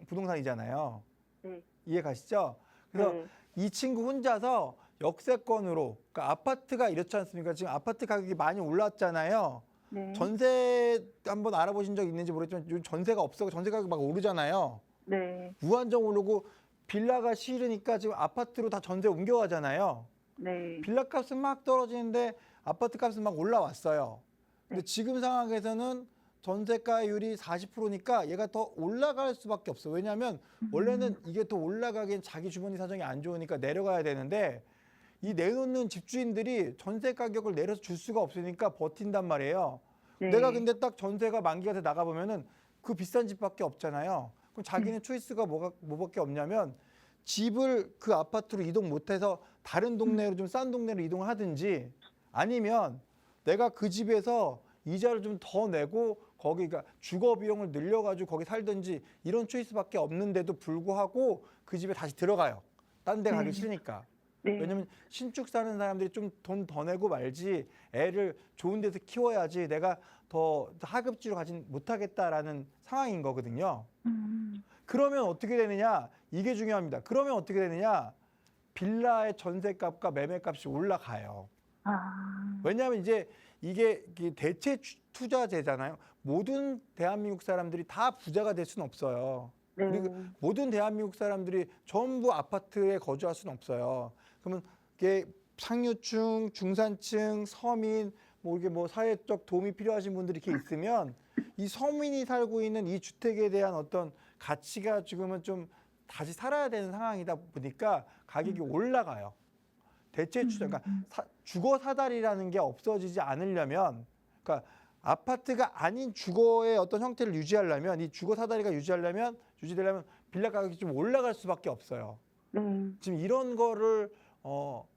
부동산이잖아요. 네. 이해 가시죠? 그래서 네. 이 친구 혼자서 역세권으로 그러니까 아파트가 이렇지 않습니까? 지금 아파트 가격이 많이 올랐잖아요. 네. 전세 한번 알아보신 적 있는지 모르겠지만 요즘 전세가 없어 전세 가격이 막 오르잖아요. 네. 무한정 오르고 빌라가 싫으니까 지금 아파트로 다 전세 옮겨가잖아요. 네. 빌라 값은 막 떨어지는데 아파트 값은 막 올라왔어요. 근데 지금 상황에서는 전세가율이 40%니까 얘가 더 올라갈 수밖에 없어. 왜냐하면 원래는 이게 더 올라가기엔 자기 주머니 사정이 안 좋으니까 내려가야 되는데 이 내놓는 집주인들이 전세 가격을 내려서 줄 수가 없으니까 버틴단 말이에요. 네. 내가 근데 딱 전세가 만기가 돼 나가보면은 그 비싼 집밖에 없잖아요. 그럼 자기는 초이스가 뭐밖에 없냐면 집을 그 아파트로 이동 못해서 다른 동네로 좀 싼 동네로 이동을 하든지 아니면 내가 그 집에서 이자를 좀 더 내고 거기가 주거 비용을 늘려가지고 거기 살든지 이런 초이스밖에 없는데도 불구하고 그 집에 다시 들어가요. 딴 데 가기 싫으니까. 네. 왜냐면 신축 사는 사람들이 좀 돈 더 내고 말지 애를 좋은 데서 키워야지 내가 더 하급지로 가진 못하겠다라는 상황인 거거든요. 그러면 어떻게 되느냐? 이게 중요합니다. 그러면 어떻게 되느냐? 빌라의 전세값과 매매값이 올라가요. 아, 왜냐하면 이제 이게 대체 투자재잖아요. 모든 대한민국 사람들이 다 부자가 될 수는 없어요. 네. 그리고 모든 대한민국 사람들이 전부 아파트에 거주할 수는 없어요. 그러면 이게 상류층, 중산층, 서민, 뭐 이게 뭐 사회적 도움이 필요하신 분들이 이렇게 있으면 이 서민이 살고 있는 이 주택에 대한 어떤 가치가 지금은 좀 다시 살아야 되는 상황이다 보니까 가격이 올라가요. 대체 투자, 그러니까 주거 사다리라는 게 없어지지 않으려면, 그러니까 아파트가 아닌 주거의 어떤 형태를 유지하려면, 이 주거 사다리가 유지되려면 빌라 가격이 좀 올라갈 수밖에 없어요. 네. 지금 이런 거를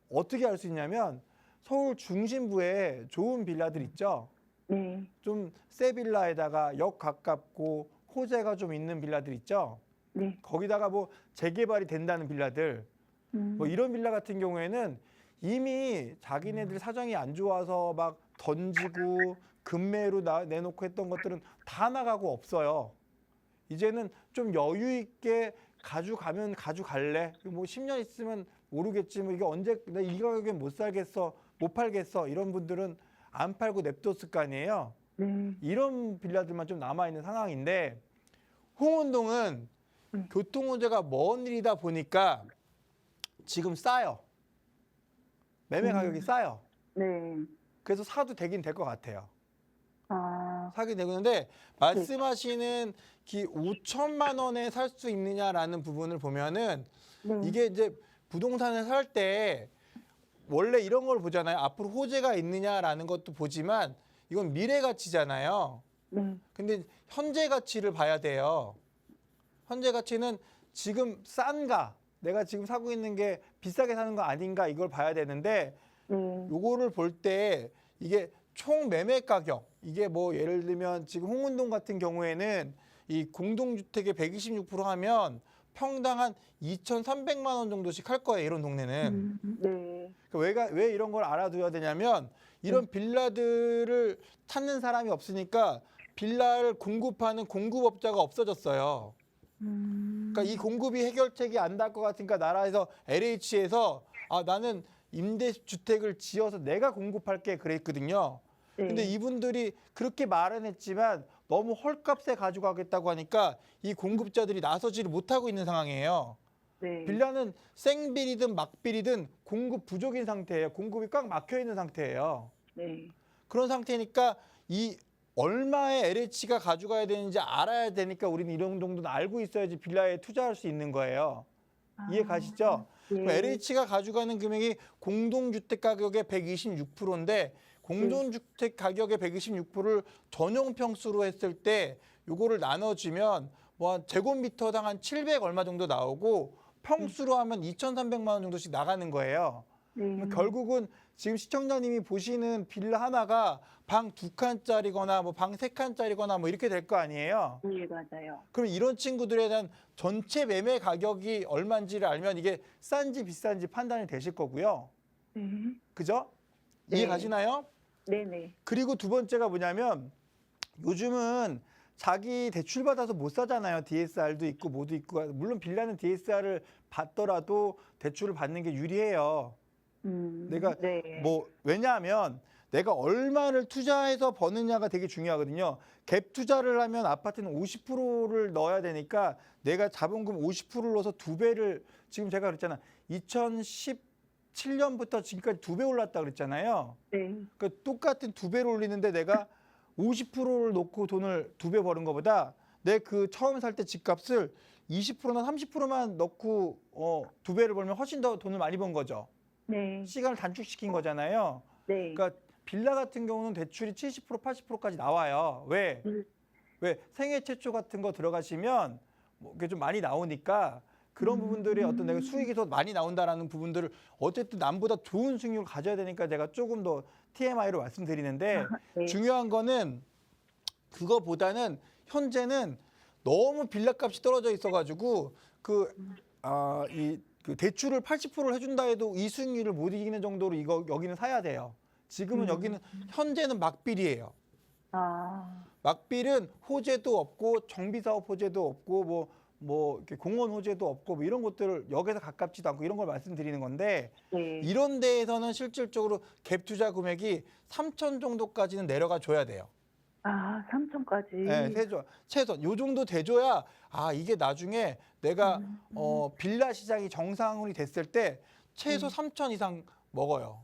어떻게 할 수 있냐면 서울 중심부에 좋은 빌라들 있죠. 네. 좀 새 빌라에다가 역 가깝고 호재가 좀 있는 빌라들 있죠. 네. 거기다가 뭐 재개발이 된다는 빌라들, 뭐 이런 빌라 같은 경우에는 이미 자기네들 사정이 안 좋아서 막 던지고 급매로 내놓고 했던 것들은 다 나가고 없어요. 이제는 좀 여유 있게 가져가면 가져갈래. 뭐 10년 있으면 모르겠지. 뭐 이게 언제 나 이 가격에 못 살겠어, 못 팔겠어. 이런 분들은 안 팔고 냅뒀을 거 아니에요. 네. 이런 빌라들만 좀 남아 있는 상황인데 홍은동은 교통 호재가 먼 일이다 보니까 지금 싸요. 매매 가격이 싸요. 네. 그래서 사도 되긴 될 것 같아요. 아, 사게 되는데 말씀하시는 5천만 원에 살 수 있느냐라는 부분을 보면은 네. 이게 이제 부동산을 살 때 원래 이런 걸 보잖아요. 앞으로 호재가 있느냐라는 것도 보지만 이건 미래 가치잖아요. 네. 근데 현재 가치를 봐야 돼요. 현재 가치는 지금 싼가, 내가 지금 사고 있는 게 비싸게 사는 거 아닌가 이걸 봐야 되는데 네. 요거를 볼 때 이게 총 매매 가격, 이게 뭐 예를 들면 지금 홍은동 같은 경우에는 이 공동주택의 126% 하면 평당 한 2,300만 원 정도씩 할 거예요. 이런 동네는. 네. 그러니까 왜 이런 걸 알아둬야 되냐면 이런 빌라들을 찾는 사람이 없으니까 빌라를 공급하는 공급업자가 없어졌어요. 그러니까 이 공급이 해결책이 안 날 것 같으니까 나라에서 LH에서 나는 임대주택을 지어서 내가 공급할게 그랬거든요. 네. 근데 이분들이 그렇게 말은 했지만 너무 헐값에 가져가겠다고 하니까 이 공급자들이 나서지를 못하고 있는 상황이에요. 네. 빌라는 생빌이든 막빌이든 공급 부족인 상태예요. 공급이 꽉 막혀 있는 상태예요. 네. 그런 상태니까 이 얼마의 LH가 가져가야 되는지 알아야 되니까 우리는 이런 정도는 알고 있어야지 빌라에 투자할 수 있는 거예요. 이해 가시죠? 네. LH가 가져가는 금액이 공동주택 가격의 126%인데 공동주택 가격의 126%를 전용 평수로 했을 때 요거를 나눠주면 뭐 제곱미터당 한 700 얼마 정도 나오고 평수로 하면 2,300만 원 정도씩 나가는 거예요. 네. 결국은 지금 시청자님이 보시는 빌라 하나가 방 2칸짜리거나 뭐 방 3칸짜리거나 뭐 이렇게 될 거 아니에요. 네, 맞아요. 그럼 이런 친구들에 대한 전체 매매 가격이 얼마인지를 알면 이게 싼지 비싼지 판단이 되실 거고요. 네. 그죠? 네. 이해 가시나요? 네네. 그리고 두 번째가 뭐냐면 요즘은 자기 대출 받아서 못 사잖아요. DSR도 있고 뭐도 있고. 물론 빌라는 DSR을 받더라도 대출을 받는 게 유리해요. 내가 네. 뭐 왜냐하면 내가 얼마를 투자해서 버느냐가 되게 중요하거든요. 갭 투자를 하면 아파트는 50%를 넣어야 되니까 내가 자본금 50%를 넣어서 2배를 지금 제가 그랬잖아. 2017년부터 지금까지 2배 올랐다 그랬잖아요. 네. 그 똑같은 2배를 올리는데 내가 50%를 놓고 돈을 2배 버는 것보다 내 그 처음 살 때 집값을 20%나 30%만 넣고 2배를 벌면 훨씬 더 돈을 많이 번 거죠. 네. 시간을 단축시킨 거잖아요. 네. 그러니까 빌라 같은 경우는 대출이 70%, 80%까지 나와요. 왜? 왜 생애 최초 같은 거 들어가시면 뭐 그게 좀 많이 나오니까 그런 부분들이 어떤 내가 수익이 더 많이 나온다라는 부분들을 어쨌든 남보다 좋은 수익률을 가져야 되니까 제가 조금 더 TMI로 말씀드리는데 네. 중요한 거는 그거보다는 현재는 너무 빌라 값이 떨어져 있어가지고 그 대출을 80%를 해준다 해도 이 수익률을 못 이기는 정도로 이거 여기는 사야 돼요. 지금은 여기는 현재는 막빌이에요. 아, 막빌은 호재도 없고 정비사업 호재도 없고 뭐 이렇게 공원 호재도 없고 뭐 이런 것들을 역에서 가깝지도 않고 이런 걸 말씀드리는 건데 네. 이런 데에서는 실질적으로 갭 투자 금액이 3천 정도까지는 내려가 줘야 돼요. 아, 3천까지. 네, 최소한 요 정도 돼줘야 이게 나중에 내가 빌라 시장이 정상이 됐을 때 최소 3천 이상 먹어요.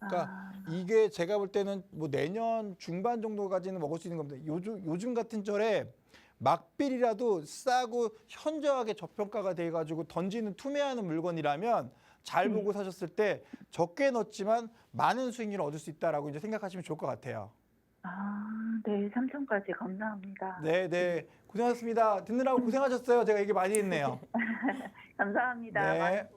그러니까 이게 제가 볼 때는 뭐 내년 중반 정도까지는 먹을 수 있는 겁니다. 요즘 같은 절에 막빌이라도 싸고 현저하게 저평가가 돼가지고 던지는 투매하는 물건이라면 잘 보고 사셨을 때 적게 넣었지만 많은 수익률을 얻을 수 있다라고 이제 생각하시면 좋을 것 같아요. 아, 네, 3천까지 감사합니다. 네, 고생하셨습니다. 듣느라고 고생하셨어요. 제가 얘기 많이 했네요. 감사합니다. 네.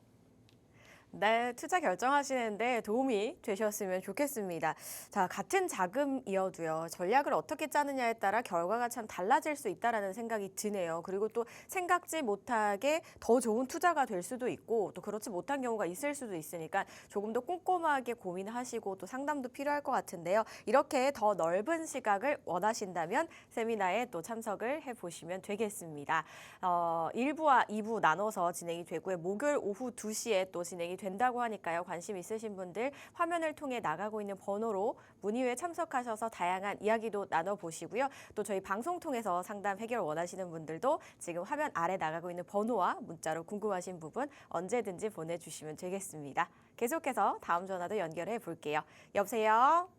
네, 투자 결정하시는데 도움이 되셨으면 좋겠습니다. 자, 같은 자금이어도요, 전략을 어떻게 짜느냐에 따라 결과가 참 달라질 수 있다라는 생각이 드네요. 그리고 또 생각지 못하게 더 좋은 투자가 될 수도 있고 또 그렇지 못한 경우가 있을 수도 있으니까 조금 더 꼼꼼하게 고민하시고 또 상담도 필요할 것 같은데요. 이렇게 더 넓은 시각을 원하신다면 세미나에 또 참석을 해보시면 되겠습니다. 1부와 2부 나눠서 진행이 되고요. 목요일 오후 2시에 또 진행이 된다고 하니까요. 관심 있으신 분들 화면을 통해 나가고 있는 번호로 문의회에 참석하셔서 다양한 이야기도 나눠보시고요. 또 저희 방송 통해서 상담 해결 원하시는 분들도 지금 화면 아래 나가고 있는 번호와 문자로 궁금하신 부분 언제든지 보내주시면 되겠습니다. 계속해서 다음 전화도 연결해 볼게요. 여보세요?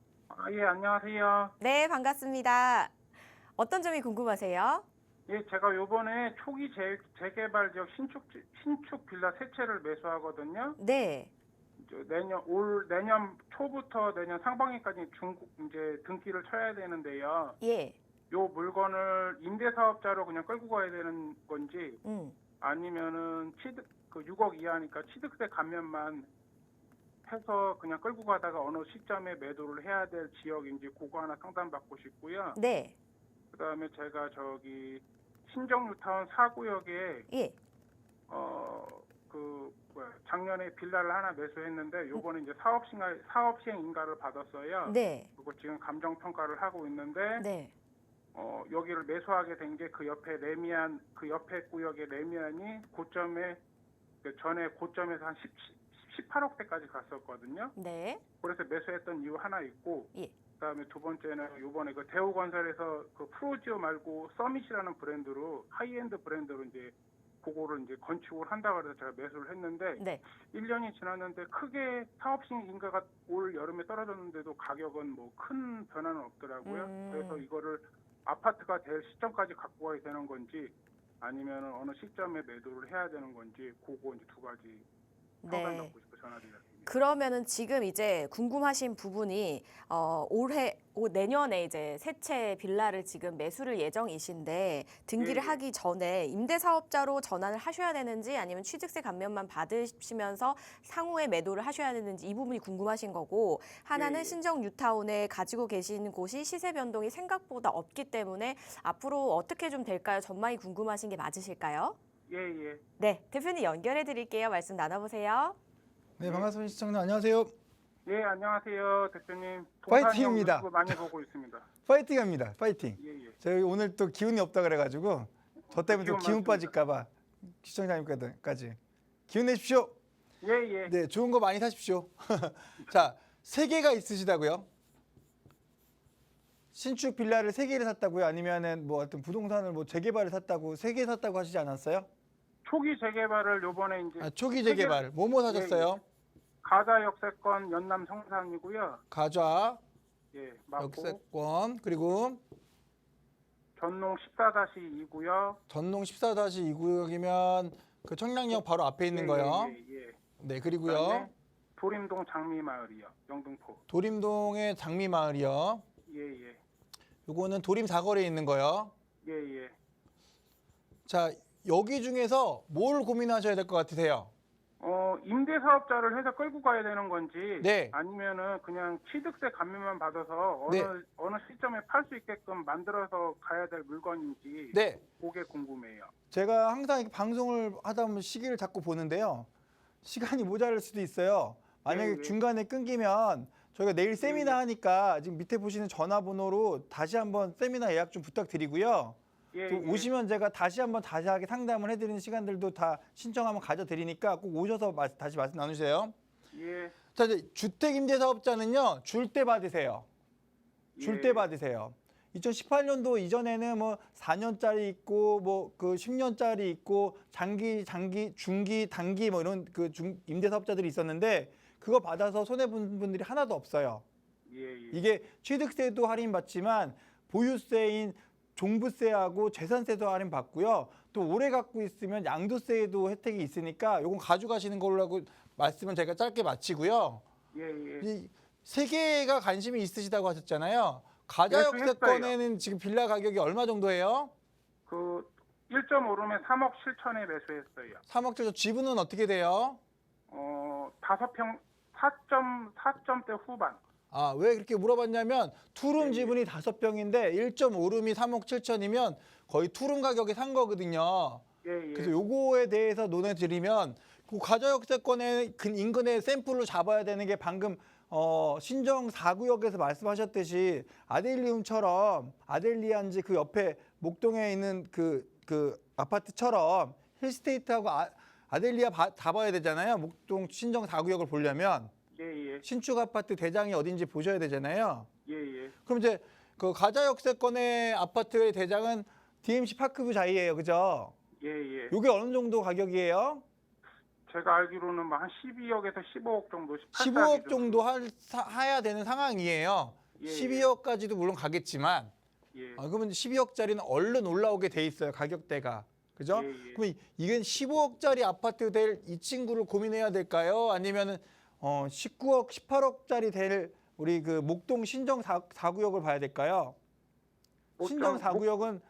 예, 안녕하세요. 네, 반갑습니다. 어떤 점이 궁금하세요? 예, 제가 요번에 초기 재개발 지역 신축 빌라 세 채를 매수하거든요. 네. 내년 초부터 내년 상반기까지 이제 등기를 쳐야 되는데요. 예. 요 물건을 임대사업자로 그냥 끌고 가야 되는 건지 아니면은 6억 이하니까 취득세 감면만 해서 그냥 끌고 가다가 어느 시점에 매도를 해야 될 지역인지 그거 하나 상담받고 싶고요. 네. 그다음에 제가 신정 뉴타운 4구역에 예. 작년에 빌라를 하나 매수했는데 요번에 이제 사업 시행 인가를 받았어요. 네. 그리고 지금 감정 평가를 하고 있는데 네. 여기를 매수하게 된 게 그 옆에 옆에 구역의 레미안이 고점에 전에 고점에서 한 18억대까지 갔었거든요. 네. 그래서 매수했던 이유 하나 있고 예. 그다음에 두 번째는 요번에 그 대우건설에서 그 프로지오 말고 서밋이라는 브랜드로 하이엔드 브랜드로 이제 그거를 이제 건축을 한다고 해서 제가 매수를 했는데 네. 1년이 지났는데 크게 사업식 인가가 올 여름에 떨어졌는데도 가격은 뭐 큰 변화는 없더라고요. 그래서 이거를 아파트가 될 시점까지 갖고 가야 되는 건지 아니면 어느 시점에 매도를 해야 되는 건지 그거 이제 두 가지 상담받고 싶어 전화드렸습니다. 그러면은 지금 이제 궁금하신 부분이 내년에 이제 세 채 빌라를 지금 매수를 예정이신데 등기를 예. 하기 전에 임대사업자로 전환을 하셔야 되는지 아니면 취득세 감면만 받으시면서 상호에 매도를 하셔야 되는지 이 부분이 궁금하신 거고 하나는 예. 신정 뉴타운에 가지고 계신 곳이 시세 변동이 생각보다 없기 때문에 앞으로 어떻게 좀 될까요? 전망이 궁금하신 게 맞으실까요? 예. 네, 대표님 연결해 드릴게요. 말씀 나눠보세요. 네, 반갑습니다. 시청자 안녕하세요. 예, 안녕하세요, 대표님. 파이팅입니다. 유튜브 많이 보고 있습니다. 파이팅합니다. 파이팅. 예. 저희 오늘 또 기운이 없다 그래가지고 저 때문에 또 기운 빠질까봐 시청자님까지 기운 내십시오. 예. 네, 좋은 거 많이 사십시오. 자, 3개가 있으시다고요? 신축 빌라를 3개를 샀다고요? 아니면은 뭐 어떤 부동산을 뭐 재개발을 샀다고 3개 샀다고 하시지 않았어요? 초기 재개발을 요번에 이제 초기 재개발. 뭐뭐 사셨어요? 가자 역세권 연남 성산이고요. 가좌, 예, 맞고 역세권, 그리고 전농 14-2고요. 전농 14-2구역이면 그 청량역 바로 앞에 있는 거요. 예. 네, 그리고요. 그다음에 도림동 장미마을이요. 영등포. 도림동의 장미마을이요. 예. 요거는 도림 사거리에 있는 거요. 예, 예. 자, 여기 중에서 뭘 고민하셔야 될 것 같으세요? 임대사업자를 해서 끌고 가야 되는 건지 네. 아니면은 그냥 취득세 감면만 받아서 네. 어느 시점에 팔 수 있게끔 만들어서 가야 될 물건인지 네. 그게 궁금해요. 제가 항상 이렇게 방송을 하다 보면 시기를 자꾸 보는데요. 시간이 모자랄 수도 있어요. 만약에 네. 중간에 끊기면 저희가 내일 세미나 하니까 지금 밑에 보시는 전화번호로 다시 한번 세미나 예약 좀 부탁드리고요. 예, 또 예. 오시면 제가 다시 한번 자세하게 상담을 해드리는 시간들도 다 신청하면 가져드리니까 꼭 오셔서 다시 말씀 나누세요. 예. 자, 이제 주택임대사업자는요, 줄 때 받으세요. 줄 때 예. 받으세요. 2018년도 이전에는 뭐 4년짜리 있고 뭐 그 10년짜리 있고 장기, 중기, 단기 뭐 이런 그 임대사업자들이 있었는데 그거 받아서 손해 본 분들이 하나도 없어요. 예, 예. 이게 취득세도 할인받지만 보유세인 종부세하고 재산세도 할인받고요. 또 오래 갖고 있으면 양도세에도 혜택이 있으니까 요건 가져가시는 걸로 하고 말씀은 제가 짧게 마치고요. 예, 예. 이 세 개가 관심이 있으시다고 하셨잖아요. 매수했어요. 가자역세권에는 지금 빌라 가격이 얼마 정도예요? 그 1.5룸에 3억 7천에 매수했어요. 3억 정도. 지분은 어떻게 돼요? 5평 4점대 후반. 아, 왜 그렇게 물어봤냐면 투룸 네. 지분이 5평인데 1.5룸이 3억 7천이면 거의 투룸 가격에 산 거거든요. 예, 예. 그래서 요거에 대해서 논해드리면 그 가자역세권의 인근의 샘플로 잡아야 되는 게 방금 신정 4구역에서 말씀하셨듯이 아델리움처럼 아델리안지 그 옆에 목동에 있는 그 아파트처럼 힐스테이트하고 아델리아 잡아야 되잖아요. 목동 신정 4구역을 보려면 예, 예. 신축 아파트 대장이 어딘지 보셔야 되잖아요. 예, 예. 그럼 이제 그 가자역세권의 아파트의 대장은 DMC 파크뷰 자이예요, 그죠? 예, 예. 요게 어느 정도 가격이에요? 제가 알기로는 뭐 한 12억에서 15억 정도. 15억 정도 해야 되는 상황이에요. 예, 12억까지도 물론 가겠지만, 예. 그러면 12억짜리는 얼른 올라오게 돼 있어요, 가격대가. 그죠? 예, 예. 그럼 이건 15억짜리 아파트 될 이 친구를 고민해야 될까요? 아니면은 19억, 18억짜리 될 우리 그 목동 신정 4구역을 봐야 될까요? 신정 4구역은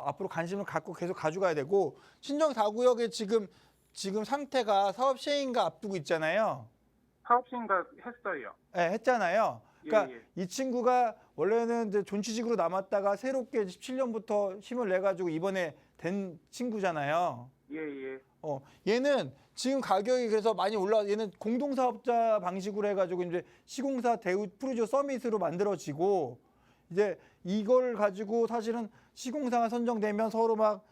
앞으로 관심을 갖고 계속 가져가야 되고, 신정 4구역에 지금 상태가 사업 시행인가 앞두고 있잖아요. 사업 시행가 했어요. 네, 했잖아요. 그러니까 예, 이 친구가 원래는 이제 존치직으로 남았다가 새롭게 17년부터 힘을 내 가지고 이번에 된 친구잖아요. 예, 예. 얘는 지금 가격이 그래서 많이 얘는 공동사업자 방식으로 해가지고 이제 시공사 대우 프루지오 서밋으로 만들어지고, 이제 이걸 가지고 사실은 시공사가 선정되면 서로 막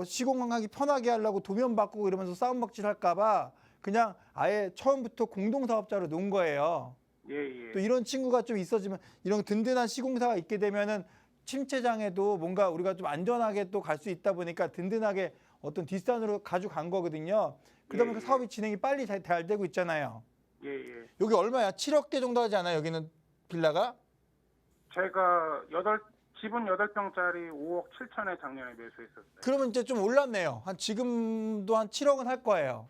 시공하기 편하게 하려고 도면 바꾸고 이러면서 싸움박질 할까봐 그냥 아예 처음부터 공동사업자로 놓은 거예요. 예, 예. 또 이런 친구가 좀 있어지면, 이런 든든한 시공사가 있게 되면은 침체장에도 뭔가 우리가 좀 안전하게 또 갈 수 있다 보니까 든든하게 어떤 뒷산으로 가져간 거거든요. 그러다 보니까 예. 사업이 진행이 빨리 잘 되고 있잖아요. 예, 예. 여기 얼마야? 7억대 정도 하지 않아요? 여기는 빌라가? 제가 지분 8평짜리 5억 7천에 작년에 매수했었어요. 그러면 이제 좀 올랐네요. 지금도 한 7억은 할 거예요.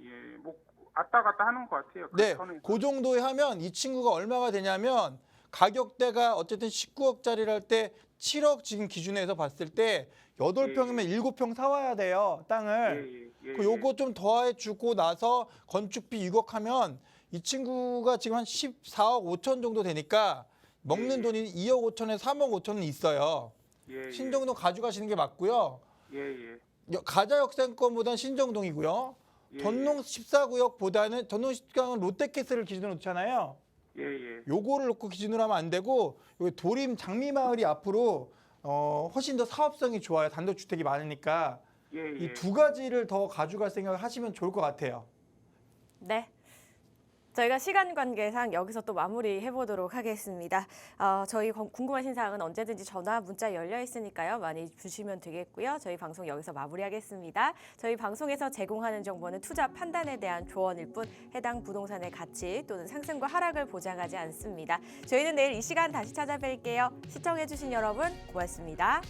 예, 뭐 왔다 갔다 하는 것 같아요. 네, 선에서. 그 정도에 하면 이 친구가 얼마가 되냐면 가격대가 어쨌든 19억짜리를 할 때 7억 지금 기준에서 봤을 때 8평이면 7평 사와야 돼요, 땅을. 예, 예, 그 요거 좀 더해 주고 나서 건축비 6억 하면 이 친구가 지금 한 14억 5천 정도 되니까 먹는 예. 돈이 2억 5천에서 3억 5천은 있어요. 예, 신정동 가져가시는 게 맞고요. 예, 예. 가자역세권보다는 신정동이고요. 예, 던농 14구역보다는 던농 14구역은 롯데캐슬을 기준으로 놓잖아요. 예, 예. 요거를 놓고 기준으로 하면 안 되고, 여기 도림 장미마을이 앞으로 훨씬 더 사업성이 좋아요. 단독주택이 많으니까. 예, 예. 이 두 가지를 더 가져갈 생각을 하시면 좋을 것 같아요. 네. 저희가 시간 관계상 여기서 또 마무리해 보도록 하겠습니다. 저희 궁금하신 사항은 언제든지 전화, 문자 열려 있으니까요. 많이 주시면 되겠고요. 저희 방송 여기서 마무리하겠습니다. 저희 방송에서 제공하는 정보는 투자 판단에 대한 조언일 뿐 해당 부동산의 가치 또는 상승과 하락을 보장하지 않습니다. 저희는 내일 이 시간 다시 찾아뵐게요. 시청해 주신 여러분 고맙습니다.